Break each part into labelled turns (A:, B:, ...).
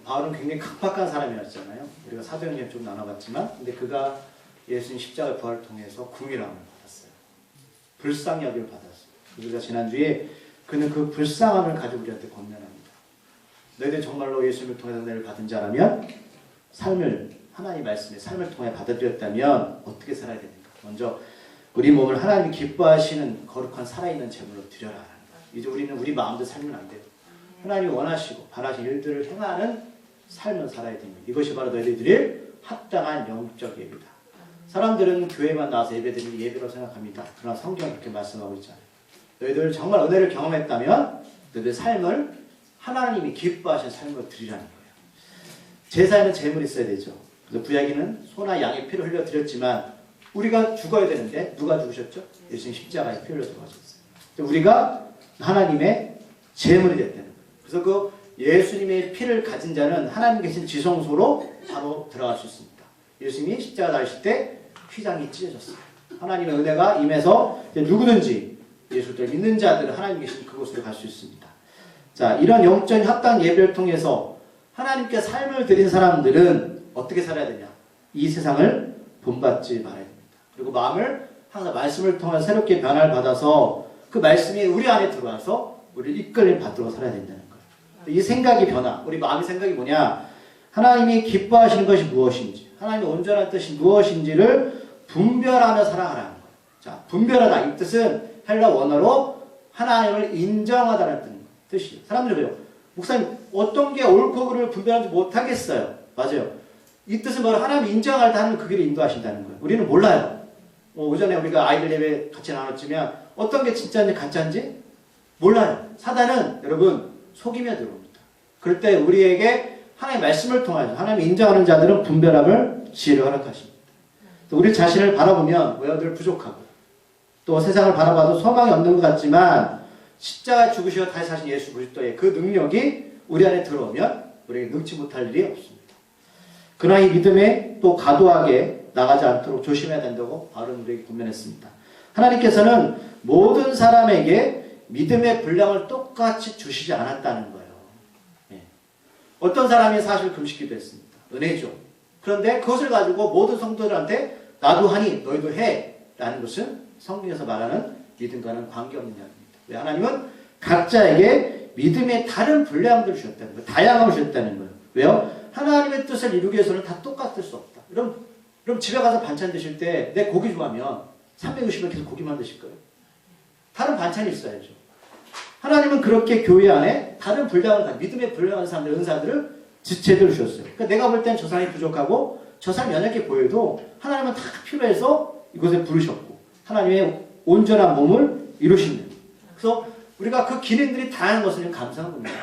A: 바울은 굉장히 각박한 사람이었잖아요. 우리가 사도행전 좀 나눠봤지만, 근데 그가 예수님 십자가 부활을 통해서 궁유함을 받았어요. 불쌍여김을 받았어요. 우리가 지난주에 그는 그 불쌍함을 가지고 우리한테 권면합니다. 너희들 정말로 예수님을 통해서 은혜를 받은 자라면 삶을, 하나님 말씀의 삶을 통해 받아들였다면 어떻게 살아야 됩니까? 먼저 우리 몸을 하나님이 기뻐하시는 거룩한 살아있는 제물로 드려라. 이제 우리는 우리 마음대로 살면 안 돼요. 하나님이 원하시고 바라시는 일들을 행하는 삶을 살아야 됩니다. 이것이 바로 너희들이 드릴 합당한 영적 예배다. 사람들은 교회만 나와서 예배드리는 예배로 생각합니다. 그러나 성경은 그렇게 말씀하고 있잖아요. 너희들 정말 은혜를 경험했다면 너희들 삶을 하나님이 기뻐하시는 삶으로 드리라는 거예요. 제사에는 제물이 있어야 되죠. 그래서 구약에는 소나 양의 피를 흘려 드렸지만 우리가 죽어야 되는데 누가 죽으셨죠? 예수님 십자가에 피 흘려 들어가셨어요. 우리가 하나님의 제물이 됐다는 거예요. 그래서 그 예수님의 피를 가진 자는 하나님 계신 지성소로 바로 들어갈 수 있습니다. 예수님이 십자가 달리실 때 휘장이 찢어졌어요. 하나님의 은혜가 임해서 누구든지 예수를 믿는 자들은 하나님 계신 그곳으로 갈 수 있습니다. 자, 이런 영적인 합당 예배를 통해서 하나님께 삶을 드린 사람들은 어떻게 살아야 되냐? 이 세상을 본받지 말아야 됩니다. 그리고 마음을 항상 말씀을 통해서 새롭게 변화를 받아서 그 말씀이 우리 안에 들어와서 우리를 이끌림 받도록 살아야 된다는 거예요. 이 생각이 변화, 우리 마음의 생각이 뭐냐? 하나님이 기뻐하시는 것이 무엇인지, 하나님의 온전한 뜻이 무엇인지를 분별하며 살아가라는 거예요. 자, 분별하다. 이 뜻은 헬라 원어로 하나님을 인정하다는 뜻이에요. 사람들이 그래요. 목사님, 어떤 게 옳고 그름을 분별하지 못하겠어요. 맞아요. 이 뜻은 바로 하나님 인정할 때 하나님 그 길을 인도하신다는 거예요. 우리는 몰라요. 오전에 우리가 아이들 예배 같이 나눴지만 어떤 게 진짜인지 가짜인지 몰라요. 사단은 여러분 속이며 들어옵니다. 그럴 때 우리에게 하나님의 말씀을 통해서 하나님 인정하는 자들은 분별함을 지혜를 허락하십니다. 또 우리 자신을 바라보면 늘 부족하고 또 세상을 바라봐도 소망이 없는 것 같지만 십자가에 죽으시고 다시 사신 예수 그리스도의 그 능력이 우리 안에 들어오면 우리에게 능치 못할 일이 없습니다. 그러나 이 믿음에 또 과도하게 나가지 않도록 조심해야 된다고 바울은 우리에게 권면했습니다. 하나님께서는 모든 사람에게 믿음의 분량을 똑같이 주시지 않았다는 거예요. 예. 어떤 사람이 사실 금식기도 했습니다. 은혜죠. 그런데 그것을 가지고 모든 성도들한테 나도 하니 너희도 해 라는 것은 성경에서 말하는 믿음과는 관계없는 이야기입니다. 왜? 하나님은 각자에게 믿음의 다른 분량들을 주셨다는 거예요. 다양함을 주셨다는 거예요. 왜요? 하나님의 뜻을 이루기 위해서는 다 똑같을 수 없다. 그럼 집에 가서 반찬 드실 때 내 고기 좋아하면 360일 계속 고기만 드실 거예요? 다른 반찬이 있어야죠. 하나님은 그렇게 교회 안에 다른 분량을, 믿음의 분량한 사람들, 은사들을 지체들 주셨어요. 그러니까 내가 볼 땐 저 사람이 부족하고 저 사람이 연약해 보여도 하나님은 다 필요해서 이곳에 부르셨고 하나님의 온전한 몸을 이루신 거예요. 그래서 우리가 그 기능들이 다양한 것을 감사한 겁니다.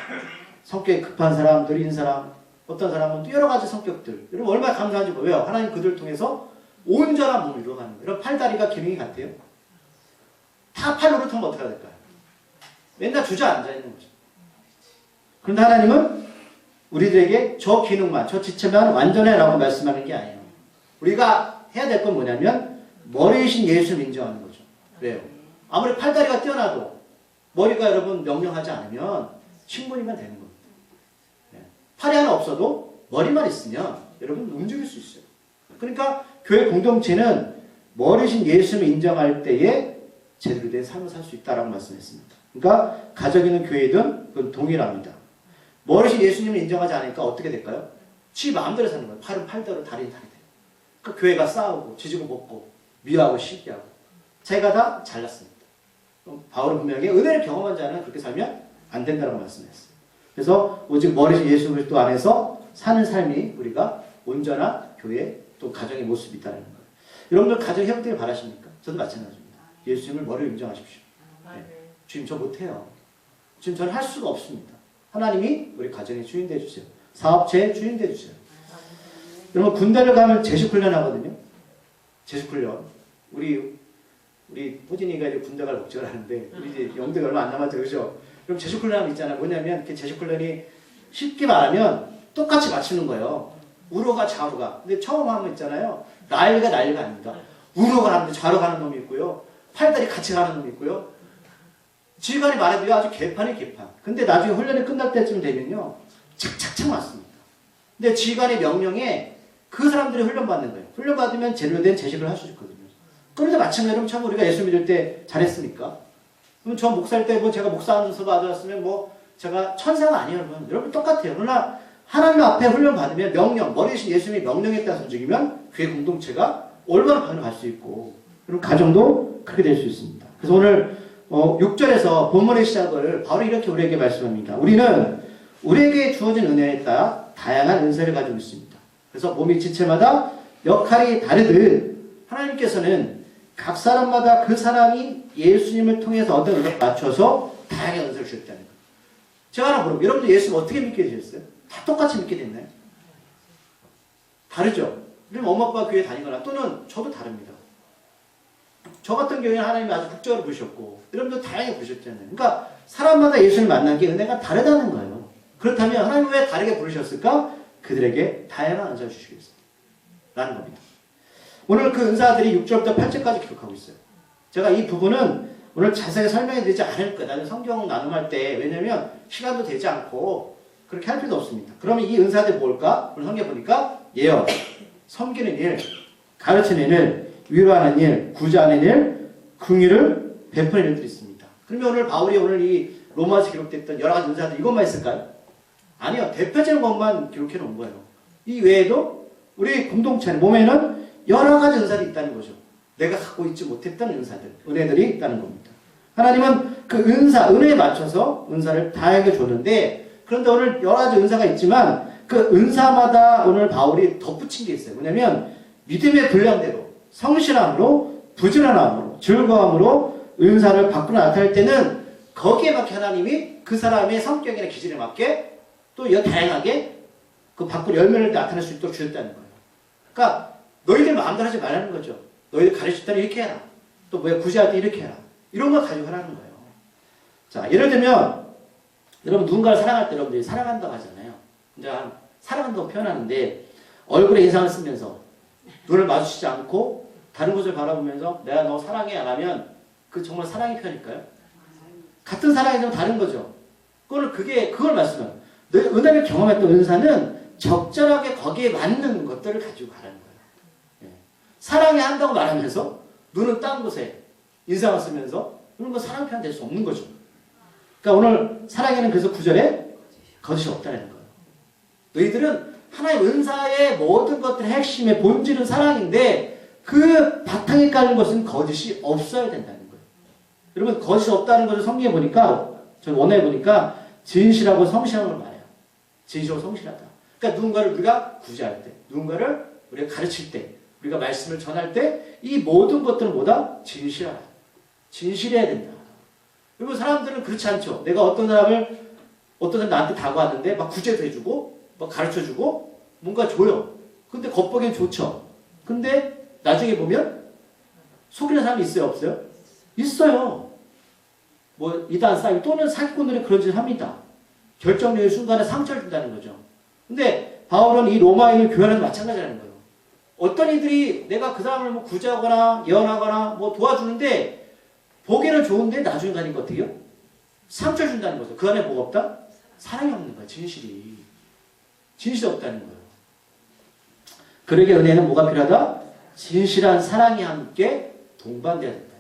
A: 성격이 급한 사람, 느린 사람, 어떤 사람은 또 여러 가지 성격들. 여러분 얼마나 감사한지 왜요? 하나님 그들을 통해서 온전한 몸을 이루어가는 거예요. 여러분 팔다리가 기능이 같아요? 다 팔로 하면 어떻게 될까요? 맨날 주저앉아 있는 거죠. 그런데 하나님은 우리들에게 저 기능만, 저 지체만 완전해라고 말씀하는 게 아니에요. 우리가 해야 될 건 뭐냐면 머리이신 예수를 인정하는 거죠. 왜요? 아무리 팔다리가 뛰어나도 머리가 여러분 명령하지 않으면 식물이면 되는 겁니다. 팔이 하나 없어도 머리만 있으면 여러분 움직일 수 있어요. 그러니까 교회 공동체는 머리신 예수를 인정할 때에 제대로 된 삶을 살 수 있다라고 말씀했습니다. 그러니까 가정이든 교회든 그건 동일합니다. 머리신 예수님을 인정하지 않으니까 어떻게 될까요? 지 마음대로 사는 거예요. 팔은 팔대로, 다리는 다리대로. 그러니까 교회가 싸우고 지지고 볶고 미워하고 시기하고 제가 다 잘났습니다. 바울은 분명히 은혜를 경험한 자는 그렇게 살면 안 된다고 말씀했어요. 그래서 오직 머리신 예수 그리스도 안에서 사는 삶이 우리가 온전한 교회 또 가정의 모습이 있다는 거예요. 여러분들 가정 회복되길 바라십니까? 저도 마찬가지입니다. 예수님을 머리로 인정하십시오. 네. 주님 저 못해요. 지금 저는 할 수가 없습니다. 하나님이 우리 가정의 주인 되어주세요. 사업체의 주인 되어주세요. 여러분 군대를 가면 제식훈련 하거든요. 제식훈련. 우리 호진이가 이제 군대 갈 걱정을 하는데 우리 이제 영대가 얼마 안 남았죠. 그죠? 그럼 제식훈련 있잖아요. 뭐냐면 그 제식훈련이 쉽게 말하면 똑같이 맞추는 거예요. 우로가 좌로가. 근데 처음 하는 거 있잖아요. 난리가 아닙니다. 우로가 가는데 좌로 가는 놈이 있고요. 팔다리 같이 가는 놈이 있고요. 지휘관이 말해도 아주 개판이 개판. 근데 나중에 훈련이 끝날 때쯤 되면요. 착착착 맞습니다. 근데 지휘관의 명령에 그 사람들이 훈련받는 거예요. 훈련받으면 제대로 된 재직을 할 수 있거든요. 그런데 마찬가지로 참 우리가 예수 믿을 때 잘했습니까? 그럼 저 목사일 때 뭐 제가 목사하면서 받았으면 뭐 제가 천사가 아니에요, 여러분. 여러분 똑같아요. 그러나 하나님 앞에 훈련받으면 명령, 머리 대신 예수님이 명령에 따라서 움직이면 교회 공동체가 얼마나 반응할 수 있고, 그리고 가정도 그렇게 될 수 있습니다. 그래서 오늘 6절에서 본문의 시작을 바로 이렇게 우리에게 말씀합니다. 우리는 우리에게 주어진 은혜에 따라 다양한 은사를 가지고 있습니다. 그래서 몸이 지체마다 역할이 다르듯 하나님께서는 각 사람마다 그 사람이 예수님을 통해서 얻은 은혜에 맞춰서 다양한 은사를 주셨다는 거예요. 제가 하나 물어볼게요. 여러분들 예수님 어떻게 믿게 되셨어요? 다 똑같이 믿게 됐나요? 다르죠? 그럼 엄마 아빠 교회 다니거나 또는 저도 다릅니다. 저 같은 경우에는 하나님이 아주 국적으로 부르셨고 여러분도 다양하게 부르셨잖아요. 그러니까 사람마다 예수를 만난 게 은혜가 다르다는 거예요. 그렇다면 하나님은 왜 다르게 부르셨을까? 그들에게 다양한 은사를 주시겠습니다. 라는 겁니다. 오늘 그 은사들이 6절부터 8절까지 기록하고 있어요. 제가 이 부분은 오늘 자세히 설명해 드리지 않을 거예요. 나는 성경 나눔할 때 왜냐면 시간도 되지 않고 그렇게 할 필요도 없습니다. 그러면 이 은사들이 뭘까? 오늘 성경 보니까 예언, 섬기는 일, 가르치는 일, 위로하는 일, 구제하는 일, 긍휼을 베푸는 일들이 있습니다. 그러면 오늘 바울이 오늘 이 로마서 기록됐던 여러 가지 은사들 이것만 있을까요? 아니요. 대표적인 것만 기록해 놓은 거예요. 이 외에도 우리 공동체 몸에는 여러 가지 은사들이 있다는 거죠. 내가 갖고 있지 못했던 은사들, 은혜들이 있다는 겁니다. 하나님은 그 은사, 은혜에 맞춰서 은사를 다양하게 줬는데 그런데 오늘 여러 가지 은사가 있지만 그 은사마다 오늘 바울이 덧붙인 게 있어요. 뭐냐면 믿음의 분량대로 성실함으로 부지런함으로 즐거움으로 은사를 밖으로 나타낼 때는 거기에 맞게 하나님이 그 사람의 성격이나 기질에 맞게 또 다양하게 그 밖으로 열매를 나타낼 수 있도록 주셨다는 거예요. 그러니까 너희들 마음대로 하지 말라는 거죠. 너희들 가르칠 때는 이렇게 해라. 또 뭐야 구제할 때 이렇게 해라. 이런 걸 가지고 하라는 거예요. 자, 예를 들면 여러분 누군가를 사랑할 때 여러분들이 사랑한다고 하잖아요. 근데 사랑한다고 표현하는데 얼굴에 인상을 쓰면서 눈을 마주치지 않고 다른 곳을 바라보면서 내가 너 사랑해 안 하면 그 정말 사랑의 편일까요? 같은 사랑이지만 다른 거죠. 그걸 말씀해요. 너희 은혜를 경험했던 은사는 적절하게 거기에 맞는 것들을 가지고 가라는 거예요. 예. 사랑해 한다고 말하면서 눈은 딴 곳에 인상을 쓰면서 그런 건 사랑 표현 될 수 없는 거죠. 그러니까 오늘 사랑에는 그래서 9절에 거짓이 없다는 거예요. 너희들은 하나의 은사의 모든 것들의 핵심의 본질은 사랑인데 그 바탕에 깔린 것은 거짓이 없어야 된다는 거예요. 여러분 거짓이 없다는 것을 성경에 보니까 저는 원어에 보니까 진실하고 성실함을 말해요. 진실하고 성실하다. 그러니까 누군가를 우리가 구제할 때, 누군가를 우리가 가르칠 때, 우리가 말씀을 전할 때 이 모든 것들은 뭐다? 진실하다. 진실해야 된다. 여러분 사람들은 그렇지 않죠. 내가 어떤 사람 나한테 다가왔는데 막 구제도 해주고 막 가르쳐주고 뭔가 줘요. 근데 겉보기엔 좋죠. 근데 나중에 보면 속이는 사람이 있어요? 없어요? 있어요. 뭐 이단 사기 또는 사기꾼들이 그런 짓을 합니다. 결정적인 순간에 상처를 준다는 거죠. 근데 바울은 이 로마인을 교회는 마찬가지라는 거예요. 어떤 이들이 내가 그 사람을 뭐 구제하거나 예언하거나 뭐 도와주는데 보기에는 좋은데 나중에 가니까 어떻게 해요? 상처를 준다는 거죠. 그 안에 뭐가 없다? 사랑이 없는 거예요. 진실이 없다는 거예요. 그러게 은혜는 뭐가 필요하다? 진실한 사랑이 함께 동반되어야 된다.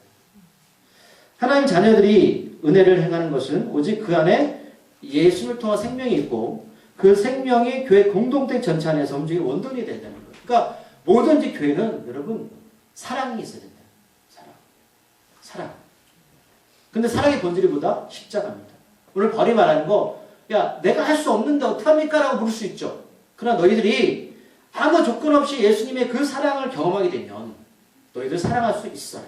A: 하나님 자녀들이 은혜를 행하는 것은 오직 그 안에 예수를 통한 생명이 있고 그 생명이 교회 공동체 전체 안에서 움직이는 원동력이 된다는 거예요. 그러니까 뭐든지 교회는 여러분 사랑이 있어야 된다. 사랑. 근데 사랑의 본질이 뭐다? 십자가입니다. 오늘 벌이 말하는 거, 야 내가 할 수 없는데 어떡합니까? 라고 물을 수 있죠. 그러나 너희들이 아무 조건 없이 예수님의 그 사랑을 경험하게 되면 너희들 사랑할 수 있어요.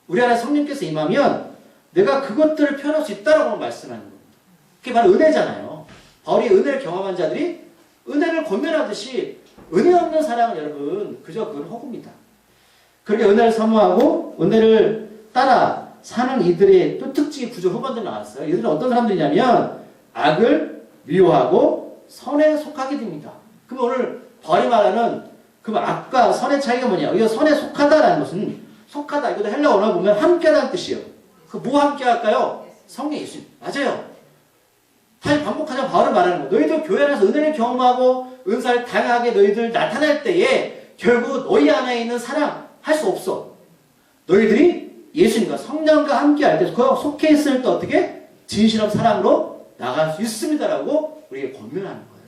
A: 우리 안에 성령께서 임하면 내가 그것들을 표현할 수 있다라고 말씀하는 겁니다. 그게 바로 은혜잖아요. 바울이 은혜를 경험한 자들이 은혜를 권면하듯이 은혜 없는 사랑은 여러분 그저 그건 허구입니다. 그렇게 은혜를 사모하고 은혜를 따라 사는 이들의 또 특징이 구조 후반대로 나왔어요. 이들은 어떤 사람들이냐면 악을 미워하고 선에 속하게 됩니다. 그럼 오늘 바울이 말하는 그 악과 선의 차이가 뭐냐? 이거 선에 속하다라는 것은 속하다. 이것도 헬라 언어 보면 함께하다는 뜻이에요. 그 뭐 함께할까요? 성령 예수님. 맞아요. 다시 반복하자 바울은 말하는 거예요. 너희도 교회 안에서 은혜를 경험하고 은사를 다양하게 너희들 나타낼 때에 결국 너희 안에 있는 사랑 할 수 없어. 너희들이 예수님과 성령과 함께 할 때, 그 속해 있을 때 어떻게? 진실한 사랑으로 나갈 수 있습니다라고 우리에게 권면하는 거예요.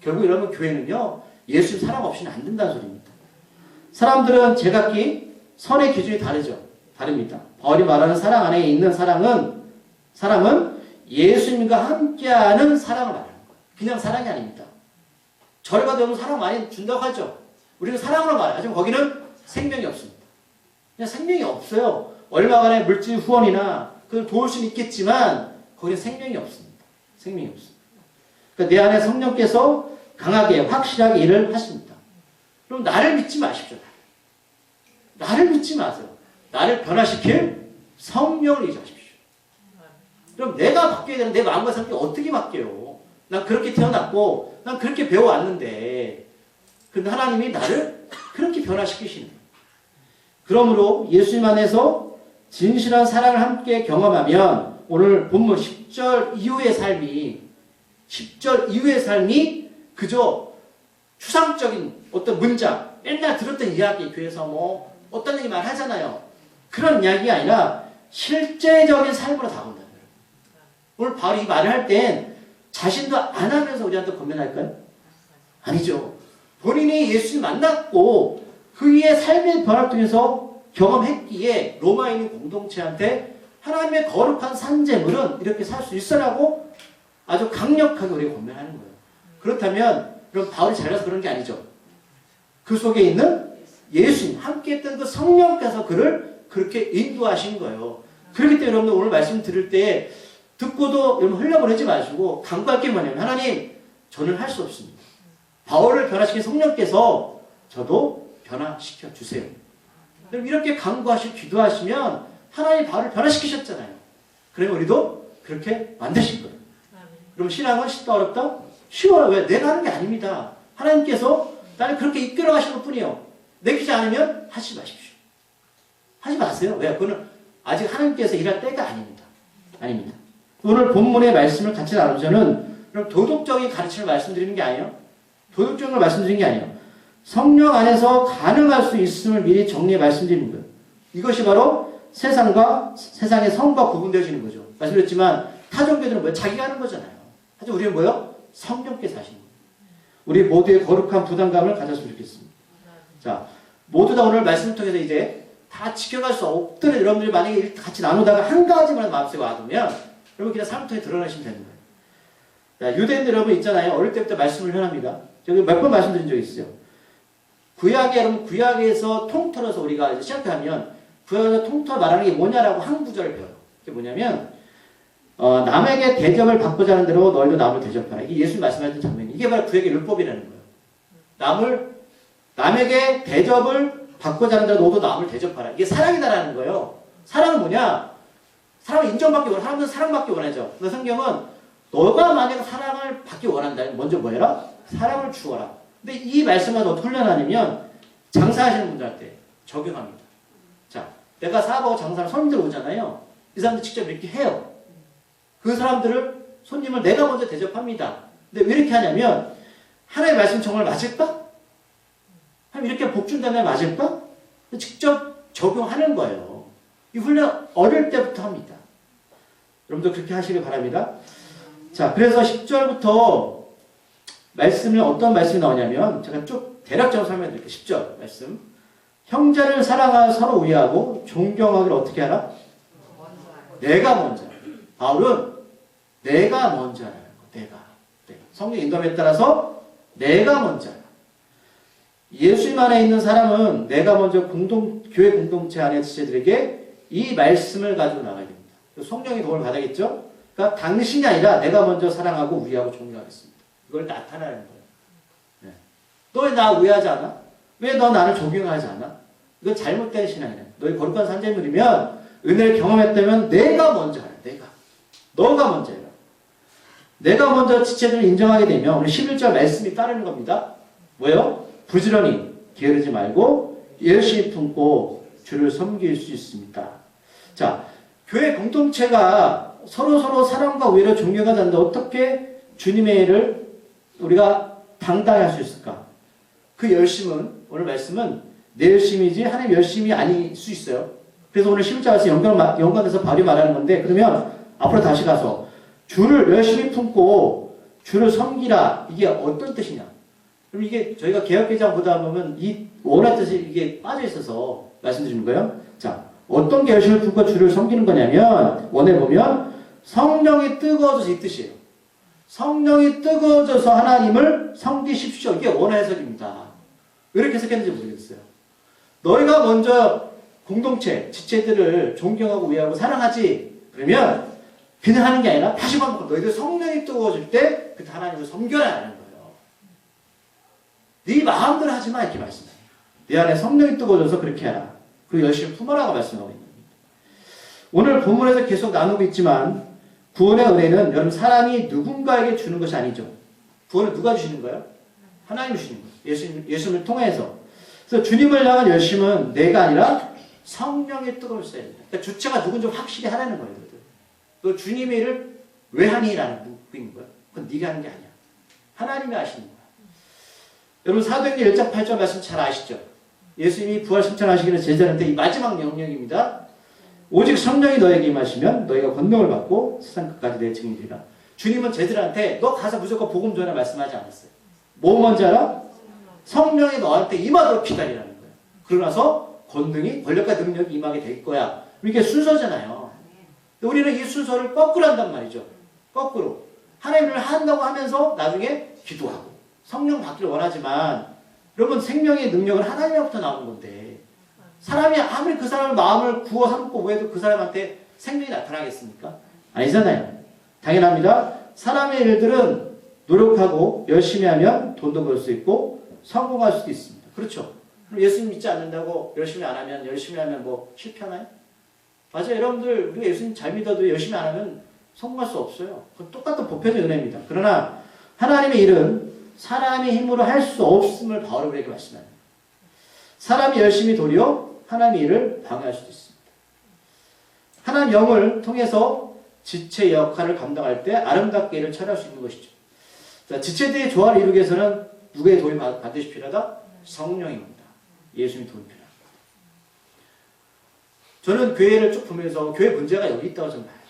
A: 결국 여러분 교회는요, 예수님 사랑 없이는 안 된다는 소리입니다. 사람들은 제각기 선의 기준이 다릅니다. 바울이 말하는 사랑 안에 있는 사랑은 예수님과 함께하는 사랑을 말하는 거예요. 그냥 사랑이 아닙니다. 절에 가도 여러분 사랑 많이 준다고 하죠. 우리는 사랑으로 말해요. 하지만 거기는 생명이 없습니다. 그냥 생명이 없어요. 얼마간의 물질 후원이나 그걸 도울 수는 있겠지만 거기는 생명이 없습니다. 생명이 없습니다. 그러니까 내 안에 성령께서 강하게 확실하게 일을 하십니다. 그럼 나를 믿지 마십시오. 나를 믿지 마세요. 나를 변화시킬 성령을 의지하십시오. 그럼 내가 바뀌어야 되는 내 마음과 성격이 어떻게 바뀌어요? 난 그렇게 태어났고 난 그렇게 배워왔는데 근데 하나님이 나를 그렇게 변화시키시는 거예요. 그러므로 예수님 안에서 진실한 사랑을 함께 경험하면 오늘 본문 10절 이후의 삶이 그저 추상적인 어떤 문장, 맨날 들었던 이야기, 교회에서 뭐 어떤 얘기 말하잖아요. 그런 이야기가 아니라 실제적인 삶으로 다가온다는 거예요. 오늘 바울이 이 말을 할 땐 자신도 안 하면서 우리한테 권면할까요? 아니죠. 본인이 예수님 만났고 그의 삶의 변화를 통해서 경험했기에 로마에 있는 공동체한테 하나님의 거룩한 산재물은 이렇게 살 수 있어라고 아주 강력하게 우리가 권면하는 거예요. 그렇다면 그럼 바울이 잘나서 그런 게 아니죠. 그 속에 있는 예수님, 함께 했던 그 성령께서 그를 그렇게 인도하신 거예요. 그렇기 때문에 여러분들 오늘 말씀 들을 때 듣고도 여러분 흘려보내지 마시고 간구할 게 뭐냐면 하나님, 저는 할 수 없습니다. 바울을 변화시킨 성령께서 저도 변화시켜 주세요. 그럼 이렇게 간구하시고 기도하시면 하나님이 바울을 변화시키셨잖아요. 그러면 우리도 그렇게 만드실 거예요. 그럼 신앙은 쉽다 어렵다? 쉬워요. 왜? 내가 하는 게 아닙니다. 하나님께서 나를 그렇게 이끌어 가신 것 뿐이에요. 내키지 않으면 하지 마십시오. 하지 마세요. 왜? 그거는 아직 하나님께서 일할 때가 아닙니다. 아닙니다. 오늘 본문의 말씀을 같이 나누자는 도덕적인 가르침을 말씀드리는 게 아니에요. 도덕적인 걸 말씀드리는 게 아니에요. 성령 안에서 가능할 수 있음을 미리 정리해 말씀드리는 거예요. 이것이 바로 세상의 성과 구분되어지는 거죠. 말씀드렸지만 타종교들은 뭐예요? 자기가 하는 거잖아요. 하지만 우리는 뭐예요? 성령께서 하시는 거예요. 우리 모두의 거룩한 부담감을 가졌으면 좋겠습니다. 자, 모두 다 오늘 말씀을 통해서 이제 다 지켜갈 수 없더라도 여러분들이 만약에 같이 나누다가 한 가지만 마음속에 와두면 여러분 그냥 삶을 통해 드러내시면 되는 거예요. 자, 유대인들 여러분 있잖아요. 어릴 때부터 말씀을 현합니다. 제가 몇 번 말씀드린 적이 있어요. 여러분 구약에서 통틀어서 우리가 이제 시작하면 구약에서 통틀어 말하는 게 뭐냐라고 한 구절을 배워요. 그게 뭐냐면 남에게 대접을 받고자 하는 대로 너희도 남을 대접하라. 이게 예수님 말씀하셨던 장면이 이게 바로 구약의 율법이라는 거예요. 남에게 대접을 받고자 하는 대로 너도 남을 대접하라. 이게 사랑이다라는 거예요. 사랑은 뭐냐? 사랑을 인정받기 원해. 사람들은 사랑받기 원하죠. 근데 성경은 너가 만약 사랑을 받기 원한다면 먼저 뭐 해라? 사랑을 주어라. 근데 이 말씀은 어떻게 훈련하냐면 장사하시는 분들한테 적용합니다. 자, 내가 사업하고 장사를 손님들 오잖아요. 이 사람들 직접 이렇게 해요. 그 사람들을 손님을 내가 먼저 대접합니다. 근데 왜 이렇게 하냐면 하나님의 말씀 정말 맞을까? 하나님 이렇게 복 준다면 맞을까? 직접 적용하는 거예요. 이 훈련 어릴 때부터 합니다. 여러분도 그렇게 하시길 바랍니다. 자, 그래서 10절부터 말씀이 어떤 말씀이 나오냐면 제가 쭉 대략적으로 설명드릴게요. 10절 말씀. 형제를 사랑하여 서로 위하고 존경하기를 어떻게 하라? 내가 먼저. 바울은 내가 먼저 하라는 거. 내가. 성경 인도함에 따라서 내가 먼저 하라. 예수님 안에 있는 사람은 내가 먼저 교회 공동체 안에 지체들에게 이 말씀을 가지고 나가야 됩니다. 성령의 도움을 받아야겠죠? 그러니까 당신이 아니라 내가 먼저 사랑하고 우애하고 존경하겠습니다. 이걸 나타내는 거예요. 네. 너 왜 나 우애하지 않아? 왜 너 나를 존경하지 않아? 이건 잘못된 신앙이네. 너희 거룩한 산재물이면 은혜를 경험했다면 내가 먼저 하라. 너가 먼저 해라. 내가 먼저 지체들을 인정하게 되면 오늘 11절 말씀이 따르는 겁니다. 뭐예요? 부지런히 게으르지 말고 열심히 품고 주를 섬길 수 있습니다. 자, 교회 공동체가 서로 사랑과 우애를 존경하지 않는데 어떻게 주님의 일을 우리가 당당히 할 수 있을까? 그 열심은, 오늘 말씀은 내 열심이지 하나님 열심이 아닐 수 있어요. 그래서 오늘 11장에서 연관돼서 바울이 말하는 건데, 그러면 앞으로 다시 가서 주를 열심히 품고 주를 섬기라. 이게 어떤 뜻이냐? 그럼 이게 저희가 개역개정 보다 보면 이 원어 뜻이 이게 빠져 있어서 말씀드리는 거예요. 자, 어떤 게 열심히 품고 주를 섬기는 거냐면, 원에 보면 성령이 뜨거워져서 이 뜻이에요. 성령이 뜨거워져서 하나님을 섬기십시오. 이게 원어 해석입니다. 왜 이렇게 해석했는지 모르겠어요. 너희가 먼저 공동체, 지체들을 존경하고 위하고 사랑하지. 그러면 그냥 하는 게 아니라 다시 한번 너희들 성령이 뜨거워질 때 그때 하나님을 섬겨라 하는 거예요. 네 마음대로 하지 마 이렇게 말씀해요. 네 안에 성령이 뜨거워져서 그렇게 해라. 그리고 열심히 품어라고 말씀하고 있는 겁니다. 오늘 본문에서 계속 나누고 있지만 구원의 은혜는 여러분 사람이 누군가에게 주는 것이 아니죠. 구원을 누가 주시는 거예요? 하나님이 주시는 거예요. 예수님을 통해서. 그래서 주님을 향한 열심은 내가 아니라 성령의 뜨거움을 써야 됩니다. 그러니까 주체가 누군지 확실히 하라는 거예요. 너 주님의 일을 왜 하니? 라는 묻는 거예요. 그건 네가 하는 게 아니야. 하나님이 하시는 거야. 여러분 사도행전 1장 8절 말씀 잘 아시죠? 예수님이 부활 승천하시기는 제자한테 이 마지막 명령입니다. 오직 성령이 너에게 임하시면 너희가 권능을 받고 세상 끝까지 내 증인이 되리라. 주님은 제자들한테 너 가서 무조건 복음 전해 말씀하지 않았어요. 뭐 먼저 알아? 성령이 너한테 임하도록 기다리라는 거예요. 그러고 나서 권능이 권력과 능력이 임하게 될 거야. 이게 순서잖아요. 우리는 이 순서를 거꾸로 한단 말이죠. 거꾸로. 하나님을 한다고 하면서 나중에 기도하고 성령 받기를 원하지만 여러분 생명의 능력은 하나님으로부터 나오는 건데 사람이 아무리 그 사람의 마음을 구워 삼고 뭐해도 그 사람한테 생명이 나타나겠습니까? 아니잖아요. 당연합니다. 사람의 일들은 노력하고 열심히 하면 돈도 벌 수 있고 성공할 수도 있습니다. 그렇죠? 그럼 예수님 믿지 않는다고 열심히 안 하면 열심히 하면 뭐 실패하나요? 맞아요. 여러분들 우리가 예수님 잘 믿어도 열심히 안 하면 성공할 수 없어요. 그건 똑같은 보편의 은혜입니다. 그러나 하나님의 일은 사람의 힘으로 할 수 없음을 바울은 우리에게 말씀합니다. 사람이 열심히 도리어 하나님의 일을 방해할 수도 있습니다. 하나님 영을 통해서 지체 역할을 감당할 때 아름답게 일을 처리할 수 있는 것이죠. 자, 지체들의 조화를 이루기 위해서는 누구의 도움이 반드시 필요하다? 성령입니다. 예수님의 도움이 필요합니다. 저는 교회를 쭉 보면서 교회 문제가 여기 있다고 좀 봐요.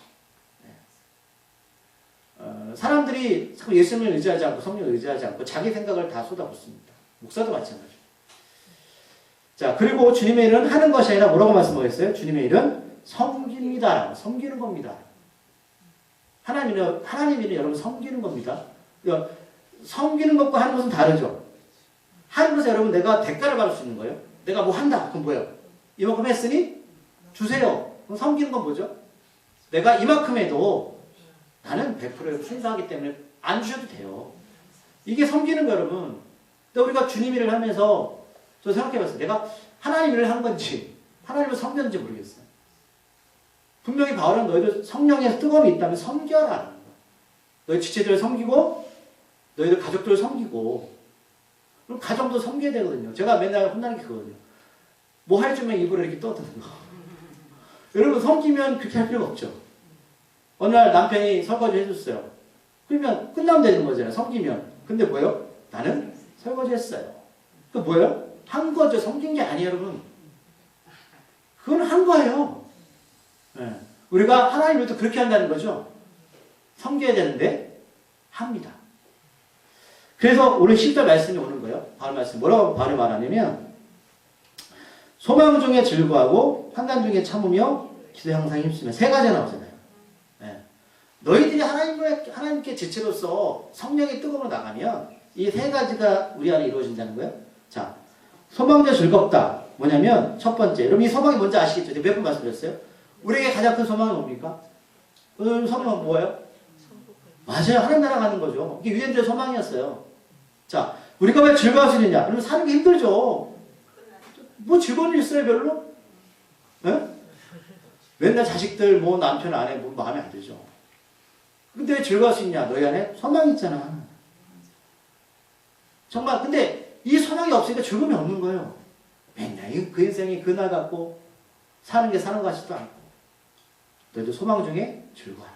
A: 사람들이 예수님을 의지하지 않고 성령을 의지하지 않고 자기 생각을 다 쏟아붓습니다. 목사도 마찬가지죠. 자, 그리고 주님의 일은 하는 것이 아니라 뭐라고 말씀하셨어요? 주님의 일은 섬깁니다. 섬기는 겁니다. 하나님 일은 여러분 섬기는 겁니다. 그러니까 섬기는 것과 하는 것은 다르죠. 하는 것은 여러분 내가 대가를 받을 수 있는 거예요. 내가 뭐 한다. 그럼 뭐예요? 이만큼 했으니 주세요. 그럼 섬기는 건 뭐죠? 내가 이만큼 해도 나는 100% 순수하기 때문에 안 주셔도 돼요. 이게 섬기는 거 여러분. 근데 우리가 주님 일을 하면서 저 생각해봤어요. 내가 하나님 일을 한 건지 하나님을 섬겼는지 모르겠어요. 분명히 바울은 너희들 성령에서 뜨거움이 있다면 섬겨라. 너희 지체들을 섬기고 너희들 가족들을 섬기고 그럼 가정도 섬겨야 되거든요. 제가 맨날 혼나는 게 그거거든요. 뭐 할 줄만 입으로 이렇게 떠드는 거. 여러분 섬기면 그렇게 할 필요가 없죠. 어느 날 남편이 설거지 해줬어요. 그러면 끝나면 되는 거잖아요. 섬기면. 근데 뭐예요? 나는 설거지 했어요. 그 뭐예요? 한 거죠. 섬긴 게 아니에요, 여러분. 그건 한 거예요. 네. 우리가 하나님을 또 그렇게 한다는 거죠. 섬겨야 되는데 합니다. 그래서 오늘 10절 말씀이 오는 거예요. 바울 말씀. 뭐라고 바울이 말하냐면 소망 중에 즐거워하고 환난 중에 참으며 기도 항상 힘쓰며 세 가지가 나오잖아요. 네. 너희들이 하나님께 지체로서 성령의 뜨거움으로 나가면 이 세 가지가 우리 안에 이루어진다는 거예요. 자, 소망자 즐겁다. 뭐냐면 첫 번째. 여러분 이 소망이 뭔지 아시겠죠? 제가 몇 번 말씀드렸어요. 우리에게 가장 큰 소망은 뭡니까? 오늘 소망은 뭐예요? 맞아요. 하나님 나라 가는 거죠. 이게 유대인들의 소망이었어요. 자, 우리가 왜 즐거워할 수 있느냐? 그러면 사는 게 힘들죠. 뭐 즐거운 일 있어요, 별로? 네? 맨날 자식들, 뭐 남편, 아내, 뭐 마음에 안 들죠. 근데 왜 즐거울 수 있냐? 너희 안에 소망이 있잖아. 정말, 근데 이 소망이 없으니까 즐거움이 없는 거예요. 맨날 그 인생이 그날 같고 사는 게 사는 것 같지도 않고. 너희도 소망 중에 즐거워라.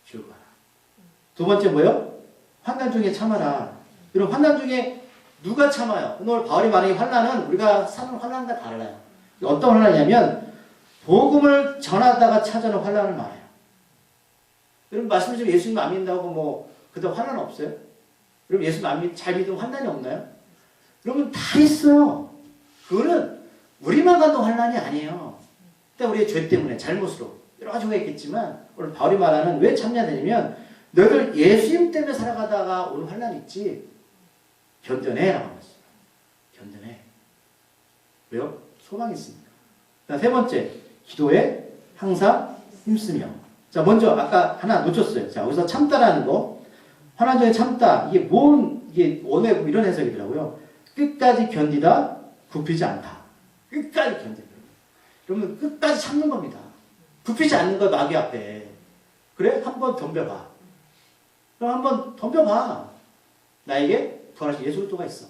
A: 즐거워라. 두 번째 뭐요? 환난 중에 참아라. 이런 환난 중에 누가 참아요? 오늘 바울이 말하는 환난은 우리가 사는 환난과 달라요. 어떤 환난이냐면 복음을 전하다가 찾아오는 환난을 말해요. 여러분 말씀드리면 예수님 안 믿는다고 뭐 그다음 환난 없어요? 여러분 예수님 잘 믿으면 환난이 없나요? 여러분 다 있어요. 그거는 우리만 갖는 환난이 아니에요. 그러니까 우리의 죄 때문에 잘못으로 여러 가지가 있겠지만 오늘 바울이 말하는 왜 참냐되냐면 너희들 예수님 때문에 살아가다가 오는 환난이 있지 견뎌내라고 했어요. 견뎌내. 왜요? 소망이 있으니까. 세 번째, 기도에 항상 힘쓰며. 자, 먼저 아까 하나 놓쳤어요. 자, 여기서 참다라는 거, 환난 중에 참다. 이게 원래 이런 해석이더라고요. 끝까지 견디다, 굽히지 않다. 끝까지 견디다. 그러면 끝까지 참는 겁니다. 굽히지 않는 거 마귀 앞에. 그래? 한번 덤벼봐. 그럼 한번 덤벼봐. 나에게 부활하신 예수 그리스도가 있어.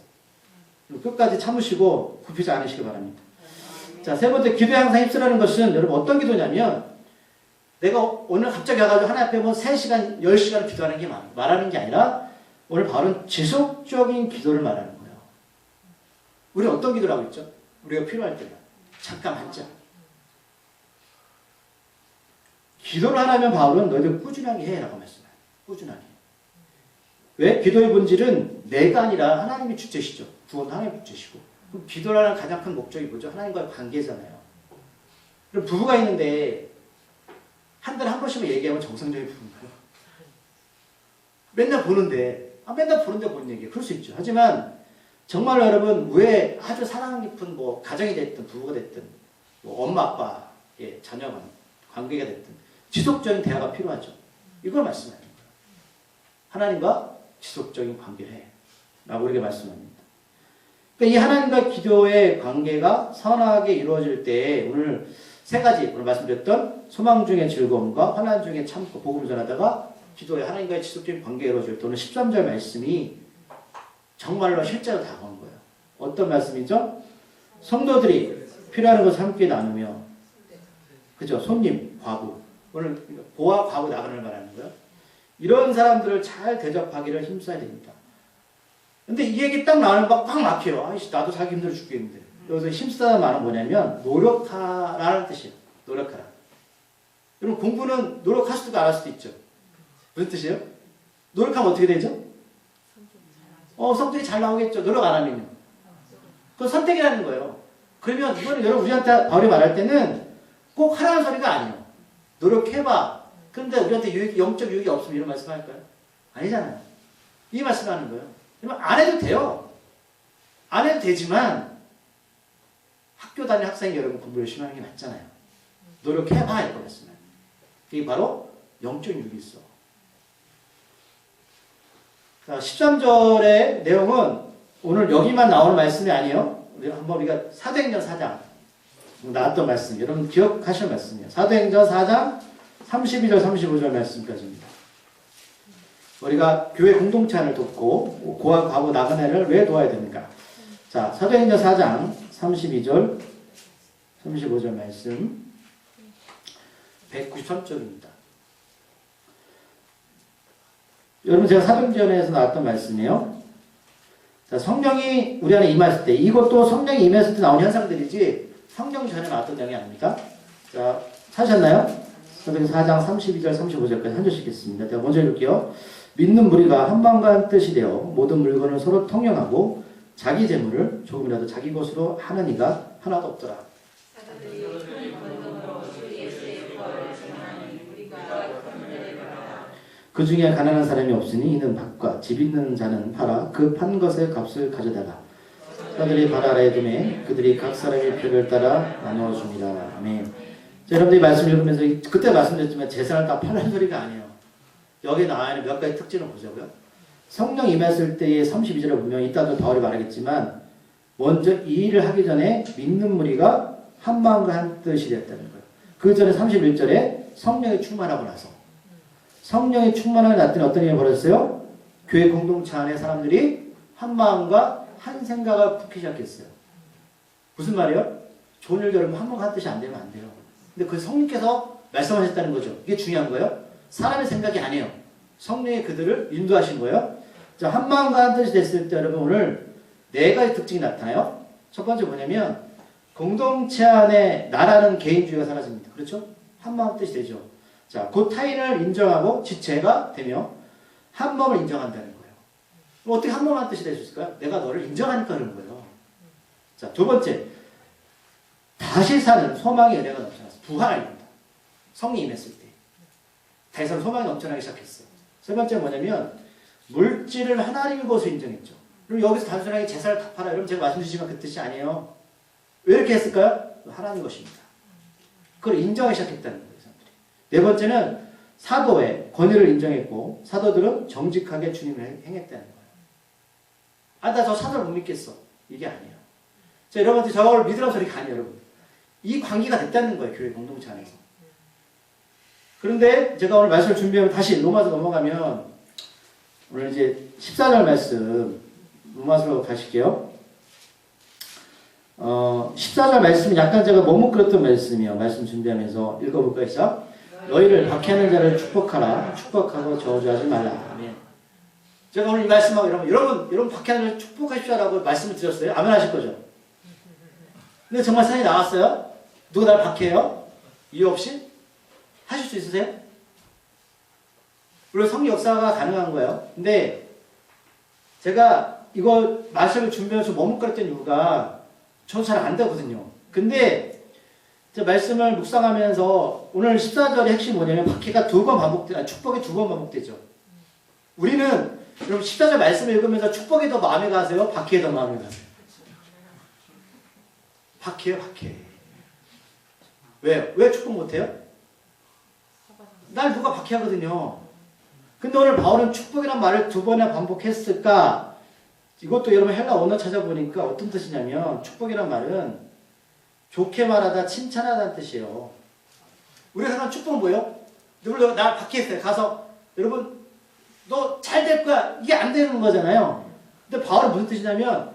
A: 끝까지 참으시고 굽히지 않으시기 바랍니다. 자, 세 번째, 기도에 항상 힘쓰라는 것은 여러분 어떤 기도냐면 내가 오늘 갑자기 와가지고 하나님 앞에 뭐 3시간, 10시간을 기도하는 게 말하는 게 아니라 오늘 바로는 지속적인 기도를 말하는 거예요. 우리 어떤 기도를 하고 있죠? 우리가 필요할 때만. 잠깐 앉자. 기도를 하라면 바울은 너희들 꾸준하게 해라고 말씀해요. 꾸준하게. 왜? 기도의 본질은 내가 아니라 하나님이 주체시죠. 구원 하나님이 주체시고. 그럼 기도를 하는 가장 큰 목적이 뭐죠? 하나님과의 관계잖아요. 그럼 부부가 있는데 한 달에 한 번씩만 얘기하면 정상적인 부부인가요? 맨날 보는데 뭔 얘기예요? 그럴 수 있죠. 하지만 정말 여러분 왜 아주 사랑 깊은 뭐 가정이 됐든 부부가 됐든 뭐 엄마 아빠의 자녀가 관계가 됐든 지속적인 대화가 필요하죠. 이걸 말씀하는 거예요. 하나님과 지속적인 관계를 해. 라고 이렇게 말씀합니다. 그러니까 이 하나님과 기도의 관계가 선하게 이루어질 때 오늘 세 가지 오늘 말씀드렸던 소망 중의 즐거움과 환난 중에 참고 복음을 전하다가 기도에 하나님과의 지속적인 관계가 이루어질 때 오늘 13절 말씀이 정말로 실제로 다가온 거예요. 어떤 말씀이죠? 성도들이 필요한 것을 함께 나누며 그죠? 손님, 과부 오늘 보아, 과부, 나그네를 말하는 거예요. 이런 사람들을 잘 대접하기를 힘써야 됩니다. 근데 이 얘기 딱 나오는 거 꽉 막혀요. 아이씨, 나도 살기 힘들어 죽겠는데. 여기서 힘쓰다는 말은 뭐냐면, 노력하라는 뜻이에요. 노력하라. 여러분, 공부는 노력할 수도 안 할 수도 있죠. 무슨 뜻이에요? 노력하면 어떻게 되죠? 성적이 잘 나오겠죠. 노력 안 하면요. 그건 선택이라는 거예요. 그러면 이거는 여러분, 우리한테 바울이 말할 때는 꼭 하라는 소리가 아니에요. 노력해봐. 그런데 우리한테 영적 유익이 없으면 이런 말씀 할까요? 아니잖아요. 이 말씀하는 거예요. 그러면 안 해도 돼요. 안 해도 되지만 학교 다니는 학생이 여러분 공부 열심히 하는 게 맞잖아요. 노력해봐 이거 말씀해요. 이게 바로 영적 유익이 있어. 자, 13절의 내용은 오늘 여기만 나오는 말씀이 아니에요. 우리가 사도행전 4장 나왔던 말씀 여러분 기억하실 말씀이에요. 사도행전 4장 32절 35절 말씀까지입니다. 우리가 교회 공동체 안을 돕고 고아, 과부, 나그네를 왜 도와야 됩니까? 자, 사도행전 4장 32절 35절 말씀 193쪽입니다. 여러분 제가 사도행전에서 나왔던 말씀이에요. 자, 성령이 우리 안에 임했을 때 이것도 성령이 임했을 때 나온 현상들이지 성령 전에 나왔던 내용이 아닙니까? 자, 찾으셨나요? 사도행전 4장 32절 35절까지 한 절씩 읽겠습니다. 제가 먼저 읽을게요. 믿는 무리가 한 마음과 한 뜻이 되어 모든 물건을 서로 통용하고 자기 재물을 조금이라도 자기 것으로 하는 이가 하나도 없더라. 그 중에 가난한 사람이 없으니 이는 밭과 집 있는 자는 팔아 그 판 것의 값을 가져다가 사들이 발 아래에 두매 그들이 각 사람의 표를 따라 나누어 줍니다. 아멘. 자, 여러분들이 말씀 읽으면서 그때 말씀드렸지만 재산을 다 팔라는 소리가 아니에요. 여기 나와 있는 몇 가지 특징을 보자고요. 성령 임했을 때의 32절에 보면 이따도 바울이 말하겠지만 먼저 이 일을 하기 전에 믿는 무리가 한 마음과 한 뜻이 되었다는 거예요. 그 전에 31절에 성령이 충만하고 나서 성령이 충만하게 났더니 어떤 일이 벌어졌어요? 교회 공동체 안에 사람들이 한 마음과 한 생각을 품기 시작했어요. 무슨 말이에요? 좋은 일 여러분 한 마음과 한 뜻이 안 되면 안 돼요. 근데 그 성령께서 말씀하셨다는 거죠. 이게 중요한 거예요. 사람의 생각이 아니에요. 성령이 그들을 인도하신 거예요. 자, 한 마음과 한 뜻이 됐을 때 여러분 오늘 네 가지 특징이 나타나요. 첫 번째 뭐냐면 공동체 안에 나라는 개인주의가 사라집니다. 그렇죠? 한 마음 뜻이 되죠. 자, 그 타인을 인정하고 지체가 되며 한 마음을 인정한다는 거예요. 어떻게 한 마음 한 뜻이 될 수 있을까요? 내가 너를 인정하니까 그런 거예요. 자, 두 번째 다시 사는 소망의 은혜가 넘쳐났어. 부활입니다. 성이 임했을 때 다시 사는 소망이 넘쳐나기 시작했어요. 세 번째 뭐냐면 물질을 하나님의 것으로 인정했죠. 그럼 여기서 단순하게 제사를 갚아라 여러분 제가 말씀드리지만 그 뜻이 아니에요. 왜 이렇게 했을까요? 하나님의 것입니다. 그걸 인정하기 시작했다는 거예요. 사람들이. 네 번째는 사도의 권위를 인정했고 사도들은 정직하게 주님을 행했다는 거예요. 아, 나 저 사도를 못 믿겠어. 이게 아니에요. 자, 여러분한테 저걸 믿으라는 소리가 아니에요. 여러분. 이 관계가 됐다는 거예요. 교회 공동체 안에서. 그런데 제가 오늘 말씀을 준비하면 다시 로마서 넘어가면 오늘 이제 14절 말씀 로마서로 가실게요. 14절 말씀은 약간 제가 머뭇거렸던 말씀이에요. 말씀 준비하면서 읽어볼까요? 시작. 너희를 박해하는 자를 축복하라. 축복하고 저주하지 말라. 아멘. 제가 오늘 이 말씀하고 여러분 박해하는 자를 축복하십시오라고 말씀을 드렸어요. 아멘 하실 거죠? 근데 정말 세상에 나왔어요? 누가 날 박해해요? 이유 없이? 하실 수 있으세요? 물론 성령 역사가 가능한 거예요. 근데 제가 이거 말씀을 준비하면서 머뭇거렸던 이유가 저는 잘 안 되거든요. 근데 제 말씀을 묵상하면서 오늘 14절의 핵심이 뭐냐면 박해가 축복이 두 번 반복되죠. 우리는 여러분 14절 말씀을 읽으면서 축복이 더 마음에 가세요? 박해에 더 마음에 가세요? 박해요, 박해. 왜요? 왜 축복 못해요? 날 누가 박해하거든요. 근데 오늘 바울은 축복이란 말을 두 번이나 반복했을까? 이것도 여러분 헬라 원어 찾아보니까 어떤 뜻이냐면 축복이란 말은 좋게 말하다 칭찬하다는 뜻이에요. 우리가 생각하는 축복은 뭐예요? 누굴 날 박해했어요. 가서 여러분 너 잘 될 거야. 이게 안 되는 거잖아요. 근데 바울은 무슨 뜻이냐면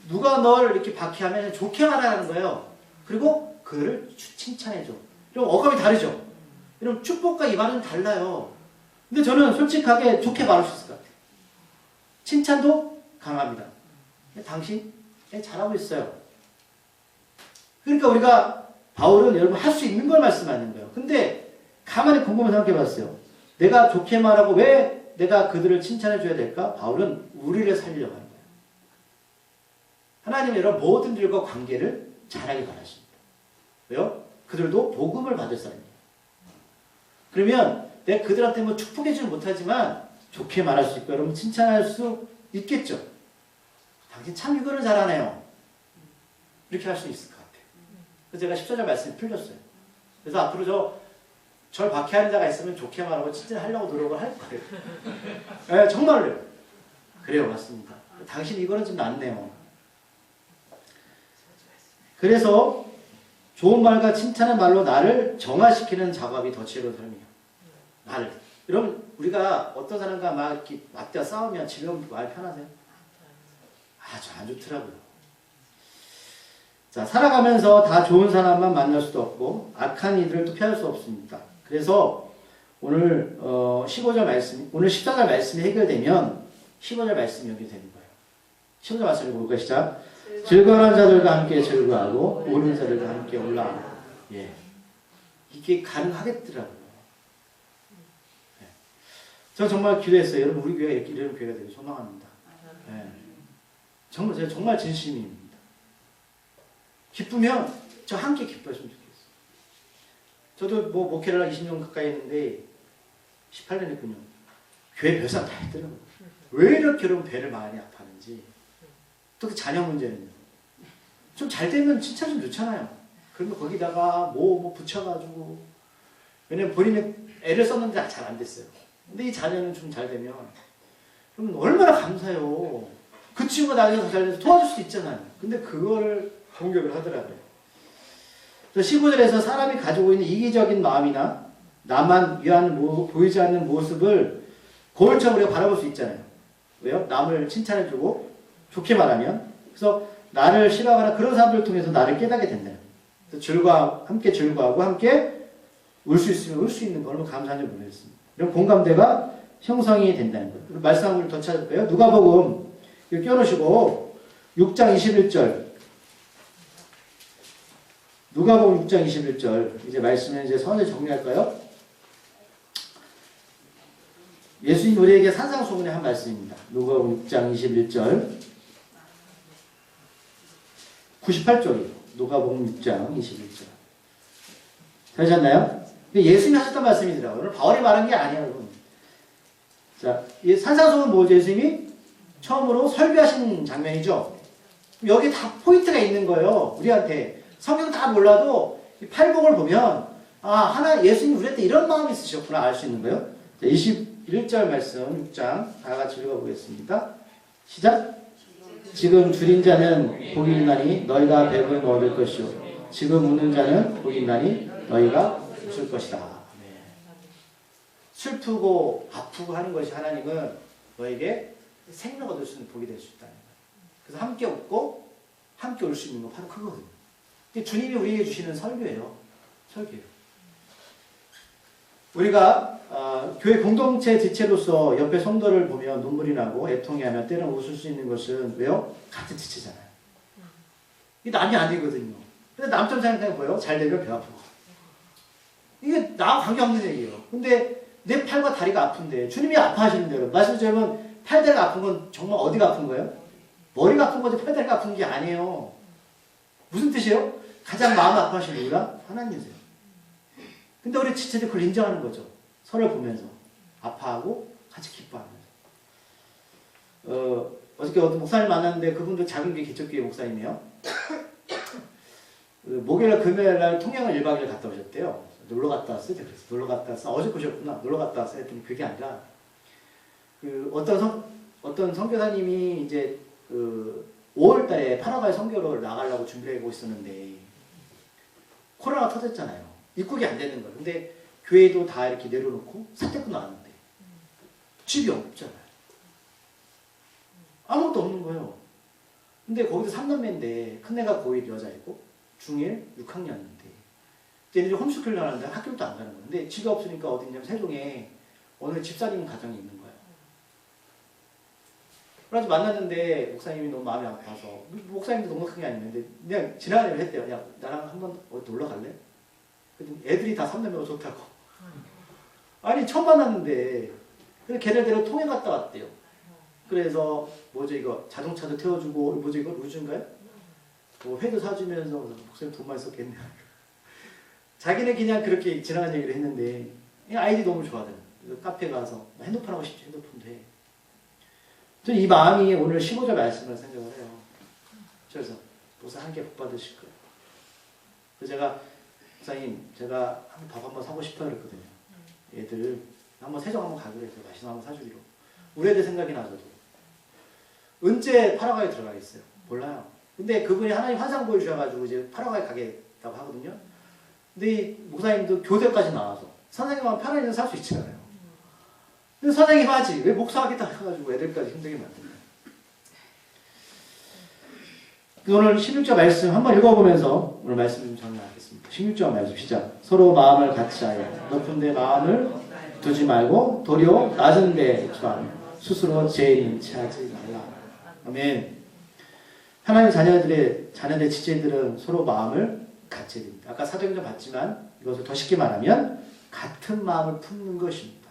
A: 누가 널 이렇게 박해하면 좋게 말하는 거예요. 그리고 그를 칭찬해줘. 그럼 어감이 다르죠? 여러분 축복과 이 말은 달라요. 근데 저는 솔직하게 좋게 말할 수 있을 것 같아요. 칭찬도 강합니다. 당신 잘하고 있어요. 그러니까 우리가 바울은 여러분 할 수 있는 걸 말씀하는 거예요. 근데 가만히 곰곰이 생각해 봤어요. 내가 좋게 말하고 왜 내가 그들을 칭찬해 줘야 될까? 바울은 우리를 살리려고 하는 거예요. 하나님은 여러분 모든 일과 관계를 잘하게 바라십니다. 왜요? 그들도 복음을 받을 사람이에요. 그러면 내가 그들한테 뭐 축복해주지 못하지만 좋게 말할 수 있고 여러분 칭찬할 수 있겠죠. 당신 참 이거를 잘하네요. 이렇게 할 수 있을 것 같아요. 그래서 제가 14절 말씀이 풀렸어요. 그래서 앞으로 절 박해하는 자가 있으면 좋게 말하고 칭찬하려고 노력을 할 거예요. 네, 정말로요. 그래요, 맞습니다. 당신 이거는 좀 낫네요. 그래서 좋은 말과 칭찬의 말로 나를 정화시키는 작업이 더 지혜로운 사람이에요. 나를. 여러분 우리가 어떤 사람과 막 이렇게 맞대어 싸우면 지금 말 편하세요? 아주 안 좋더라고요. 자, 살아가면서 다 좋은 사람만 만날 수도 없고 악한 이들을 또 피할 수 없습니다. 그래서 오늘 15절 말씀, 오늘 14절 말씀이 해결되면 15절 말씀이 연결되는 거예요. 15절 말씀을 볼까요? 시작. 즐거워하는 자들과 함께 즐거워하고 우는 자들과 함께 올라가고. 예, 이게 가능하겠더라고요. 예. 저 정말 기도했어요. 여러분 우리 교회가 이런 교회가 되길 소망합니다. 예. 정말 제가 정말 진심입니다. 기쁘면 저 함께 기뻐했으면 좋겠어요. 저도 뭐 목회를 20년 가까이 했는데 18년 했군요. 교회 별상 다 했더라고요. 왜 이렇게 여러분 배를 많이 아파하는지. 또 그 자녀 문제는요. 좀 잘 되면 칭찬 좀 좋잖아요. 그러면 거기다가 뭐 붙여가지고. 왜냐면 본인이 애를 썼는데 잘 안 됐어요. 근데 이 자녀는 좀 잘 되면 그럼 얼마나 감사해요. 그 친구가 나중에 더 잘 돼서 도와줄 수 있잖아요. 근데 그거를 공격을 하더라고요. 그래서 15절에서 사람이 가지고 있는 이기적인 마음이나 나만 위한 보이지 않는 모습을 거울처럼 우리가 바라볼 수 있잖아요. 왜요? 남을 칭찬해주고 좋게 말하면. 그래서 나를 싫어하거나 그런 사람들을 통해서 나를 깨닫게 된다. 그래서 함께 즐거워하고 함께 울 수 있으면 울 수 있는 거 얼마나 감사한지 모르겠습니다. 이런 공감대가 형성이 된다는 거예요. 말씀 한 번 더 찾을까요? 누가복음 이거 껴놓으시고 6장 21절. 누가복음 6장 21절. 이제 말씀을 이제 서서히 정리할까요? 예수님 우리에게 산상수훈의 한 말씀입니다. 누가복음 6장 21절. 98쪽이에요. 누가복음 6장 21절. 되셨나요? 예수님이 하셨던 말씀이더라고요. 오늘 바울이 말한 게 아니에요. 자, 이 산상수훈은 뭐죠? 예수님이 처음으로 설교하신 장면이죠. 여기 다 포인트가 있는 거예요. 우리한테. 성경 다 몰라도 이 팔복을 보면 하나 예수님 우리한테 이런 마음이 있으셨구나 알 수 있는 거예요. 자, 21절 말씀 6장 다 같이 읽어보겠습니다. 시작. 지금 줄인 자는 복이 있나니 너희가 배부른 얻을 것이요 지금 웃는 자는 복이 있나니 너희가 웃을 것이다. 네. 슬프고 아프고 하는 것이 하나님은 너에게 생명 얻을 수 있는 복이 될 수 있다는 거예요. 그래서 함께 웃고 함께 울 수 있는 거 바로 그거거든요. 주님이 우리에게 주시는 설교예요. 설교예요. 우리가 교회 공동체 지체로서 옆에 성도를 보면 눈물이 나고 애통이 하며 때로는 웃을 수 있는 것은 왜요? 같은 지체잖아요. 이게 남이 아니거든요. 근데 남처럼 생각하면 뭐예요? 잘 되면 배 아프고. 이게 나와 관계없는 얘기예요. 근데 내 팔과 다리가 아픈데 주님이 아파하시는 대로 말씀처럼 팔, 다리가 아픈 건 정말 어디가 아픈 거예요? 머리가 아픈 거지 팔, 다리가 아픈 게 아니에요. 무슨 뜻이에요? 가장 마음 아파하시는 누구라? 하나님이세요. 근데 우리 지체들 그걸 인정하는 거죠. 서로를 보면서 아파하고 같이 기뻐하면서. 어저께 어떤 목사님 만났는데 그분도 작은 게 개척교회 목사님이에요. 목요일날 금요일날 통영을 1박 2일 갔다 오셨대요. 놀러 갔다 왔어요. 그래서 놀러 갔다 왔어. 어제 보셨구나. 놀러 갔다 왔어요. 했더니 그게 아니라 어떤 선교사님이 이제 5월달에 파라과이 선교를 나가려고 준비하고 있었는데 코로나가 터졌잖아요. 입국이 안 되는 거예요. 근데 교회도 다 이렇게 내려놓고 사택도 나왔는데 집이 없잖아요. 아무것도 없는 거예요. 근데 거기서 3남매인데 큰애가 고1 여자이고 중1 6학년인데 얘네들이 홈스쿨을 하는데 학교도 안 가는 거예요. 근데 집이 없으니까 어디 있냐면 세종에 어느 집사님 가정이 있는 거예요. 그래서 만났는데 목사님이 너무 마음이 아파서 목사님도 넉넉한 게 아닌데 그냥 지나가려고 했대요. 야 나랑 한번 어디 놀러 갈래? 그랬더니 애들이 다 3남매가 좋다고. 아니 처음 만났는데 그래서 걔네들은 통에 갔다 왔대요. 그래서 뭐죠 이거 자동차도 태워주고 뭐죠 이거 루즈인가요? 뭐 회도 사주면서 목사님 돈 많이 썼겠네. 자기는 그냥 그렇게 지나간 얘기를 했는데 아이들이 너무 좋아하더라고요. 카페 가서 핸드폰 하고 싶지 핸드폰도 해. 저는 이 마음이 오늘 15절 말씀을 생각을 해요. 그래서 목사 한 개 복 받으실 거예요. 그래서 제가 목사님 제가 밥 한번 사고 싶어요 그랬거든요. 애들 한번 세종 한번 가기로 해서 맛있는 거 한번 사주기로. 우리 애들 생각이 나서도 언제 파라과이 들어가겠어요? 몰라요. 근데 그분이 하나님 환상 보여주셔가지고 이제 파라과이 가겠다고 하거든요. 근데 이 목사님도 교대까지 나와서 선생님하고 편안히 살 수 있잖아요. 근데 선생님 하지 왜 목사하겠다 해가지고 애들까지 힘들게 만드냐. 오늘 16절 말씀 한번 읽어보면서 오늘 말씀 좀 정리하겠습니다. 16절 말씀 시작. 서로 마음을 같이 하여 높은 데 마음을 두지 말고 도리어 낮은 데 기도하며 스스로 죄인 취하지 말라. 아멘. 하나님 자녀들의 지체들은 서로 마음을 같이 해야 됩니다. 아까 사도행전 봤지만 이것을 더 쉽게 말하면 같은 마음을 품는 것입니다.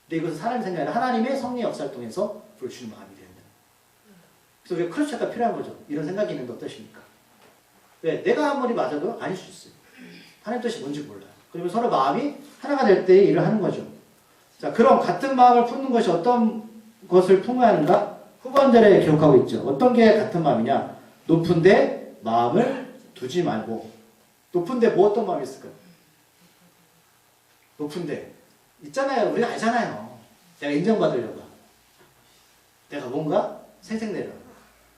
A: 근데 이것은 사람의 생각이 아니라 하나님의 성령의 역사를 통해서 보여주는 마음이 된다. 그래서 우리가 크로스가 필요한 거죠. 이런 생각이 있는데 어떠십니까? 왜? 내가 아무리 맞아도 아닐 수 있어요. 하나님 뜻이 뭔지 몰라요. 그러면 서로 마음이 하나가 될 때 일을 하는 거죠. 자, 그럼 같은 마음을 품는 것이 어떤 것을 풍부하는가? 후반절에 기록하고 있죠. 어떤 게 같은 마음이냐? 높은데 마음을 두지 말고. 높은데 뭐 어떤 마음이 있을까요? 높은데 있잖아요. 우리가 알잖아요. 내가 인정받으려고. 내가 뭔가 생색내려.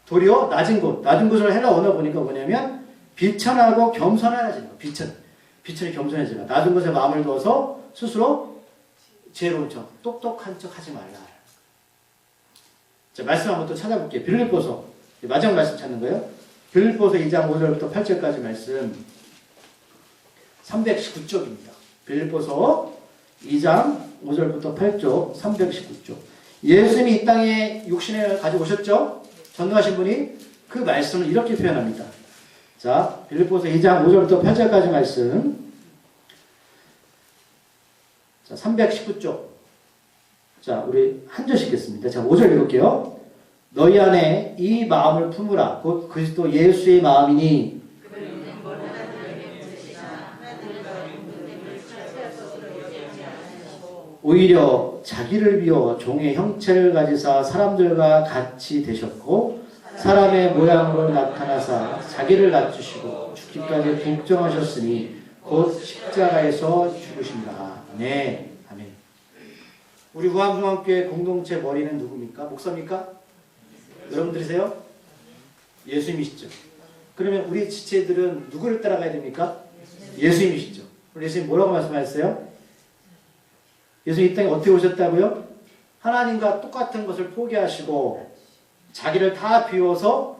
A: 도리어 낮은 곳을 헬라 언어 보니까 뭐냐면 비천하고 겸손해지는 거. 비천이 겸손해지는 거. 낮은 곳에 마음을 두어서 스스로 지혜로운 척, 똑똑한 척 하지 말라. 자, 말씀 한번 또 찾아볼게요. 빌립보서 마지막 말씀 찾는 거예요. 빌립보서 2장 5절부터 8절까지 말씀 319쪽입니다. 빌립보서 2장 5절부터 8쪽 319쪽. 예수님이 이 땅에 육신을 가지고 오셨죠? 전능하신 분이 그 말씀을 이렇게 표현합니다. 자, 빌립보서 2장 5절부터 8절까지 말씀. 자, 319쪽. 자, 우리 한 절씩 읽겠습니다. 자, 5절 읽을게요. 너희 안에 이 마음을 품으라. 곧 그리스도 예수의 마음이니 오히려 자기를 비워 종의 형체를 가지사 사람들과 같이 되셨고 사람의 모양으로 나타나사 자기를 낮추시고 죽기까지 복종하셨으니 곧 십자가에서 죽으신다. 아멘. 아멘. 우리 후암중앙교회 공동체 머리는 누굽니까? 목사입니까? 여러분들이세요? 예수님이시죠. 그러면 우리 지체들은 누구를 따라가야 됩니까? 예수님이시죠. 예수님 뭐라고 말씀하셨어요? 예수님 이 땅에 어떻게 오셨다고요? 하나님과 똑같은 것을 포기하시고 자기를 다 비워서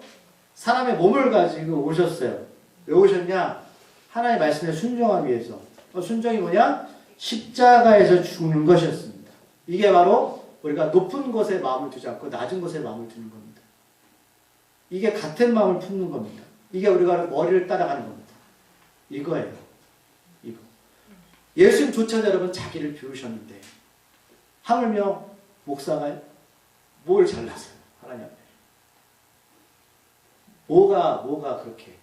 A: 사람의 몸을 가지고 오셨어요. 왜 오셨냐? 하나님의 말씀에 순종하기 위해서. 순종이 뭐냐? 십자가에서 죽는 것이었습니다. 이게 바로 우리가 높은 것에 마음을 두지 않고 낮은 것에 마음을 두는 겁니다. 이게 같은 마음을 품는 겁니다. 이게 우리가 머리를 따라가는 겁니다. 이거예요. 이거. 예수님조차도 여러분 자기를 비우셨는데 하물며 목사가 뭘 잘났어요? 하나님 앞에. 뭐가 그렇게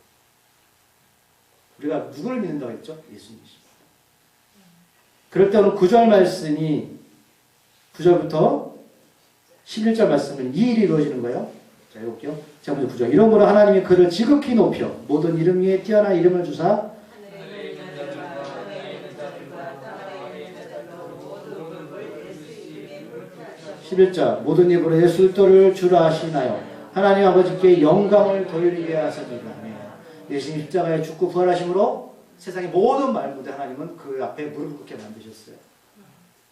A: 우리가 누구를 믿는다고 했죠? 예수님이십니다. 그럴 때 오늘 9절 말씀이 9절부터 11절 말씀은 이 일이 이루어지는 거예요. 자, 읽을게요. 자, 먼저 9절. 이러므로 하나님이 그를 지극히 높여 모든 이름 위에 뛰어난 이름을 주사 11절. 모든 입으로 예수 그리스도를 주라 하시나요? 하나님 아버지께 영광을 돌리게 하십니다. 예수님 십자가에 죽고 부활하심으로 세상의 모든 말보다 하나님은 그 앞에 무릎 꿇게 만드셨어요.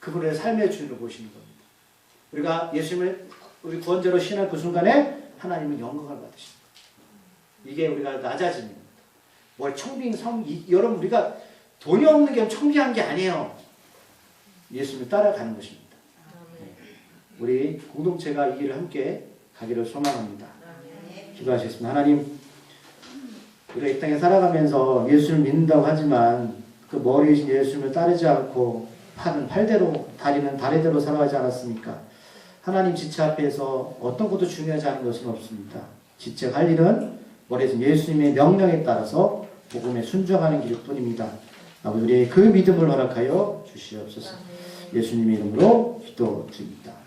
A: 그분의 삶의 주인을 보시는 겁니다. 우리가 예수님을 우리 구원자로 신한 그 순간에 하나님은 영광을 받으십니다. 이게 우리가 낮아집니다. 여러분 우리가 돈이 없는 게 청비한 게 아니에요. 예수님을 따라가는 것입니다. 우리 공동체가 이 길을 함께 가기를 소망합니다. 기도하시겠습니다. 하나님, 우리가 이 땅에 살아가면서 예수를 믿는다고 하지만 그 머리이신 예수님을 따르지 않고 팔은 팔대로, 다리는 다리대로 살아가지 않았습니까? 하나님 지체 앞에서 어떤 것도 중요하지 않은 것은 없습니다. 지체가 할 일은 머리이신 예수님의 명령에 따라서 복음에 순종하는 길일 뿐입니다. 아버지, 우리의 그 믿음을 허락하여 주시옵소서. 예수님의 이름으로 기도드립니다.